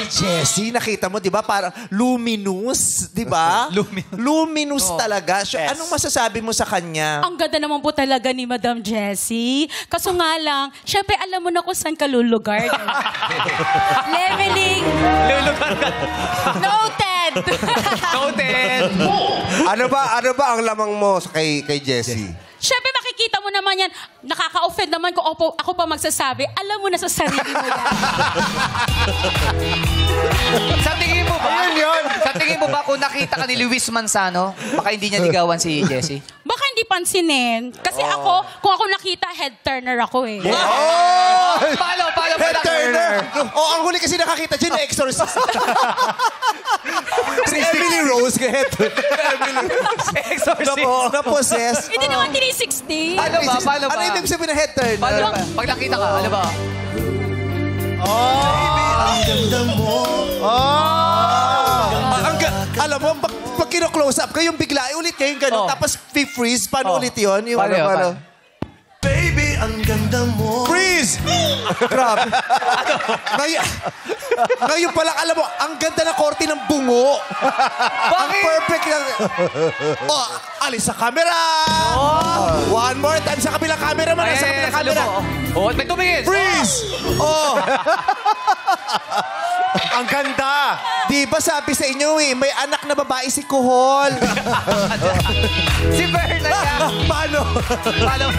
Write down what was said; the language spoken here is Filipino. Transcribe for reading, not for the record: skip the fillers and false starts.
Jessie, nakita mo, di ba? Parang luminous, di ba? Luminous talaga. Siya, anong masasabi mo sa kanya? Ang ganda naman po talaga ni Madam Jessie. Kaso nga lang, syempre alam mo na kung saan ka lulugar. Leveling. Lulugar ka. Noted. Noted. Ano ba ang lamang mo kay Jessie? Syempre makikita mo naman yan. Nakaka-offend naman kung ako pa magsasabi. Alam mo na sa sarili mo yan. Sa tingin mo ba? Ayun yun. Sa tingin mo ba kung nakita ka ni Luis Manzano, baka hindi niya ligawan si Jessie? Baka hindi pansinin. Kasi kung ako nakita, head turner ako eh. Oh! Paano Head turner! Oh, ang huli kasi nakakita dyan, exorcist. Si Emily Rose, head turner. Exorcist. Na-possess. Hindi naman 360. Ano ba? Paano ba? Ano ibig sabihin na head turner? Paano ba? Pag nakita ka, ano ba? Alam mo, pag kino-close up kayo, bigla, ulit kayong gano'n. Tapos freeze, paano ulit yun? Yung Paano yun? Paano? Baby, ang ganda mo. Freeze! Grabe. Ngayon pala, alam mo, ang ganda na korte ng bungo. Ang perfect na... Oh, alis sa camera! One more time sa kabilang camera man. Sa kabilang camera. Oh, may tumingin. Freeze! Oh! Ang ganda! Di ba sabi sa inyo may anak na babae si Kuhol. Si Berna yan. Paano? Paano?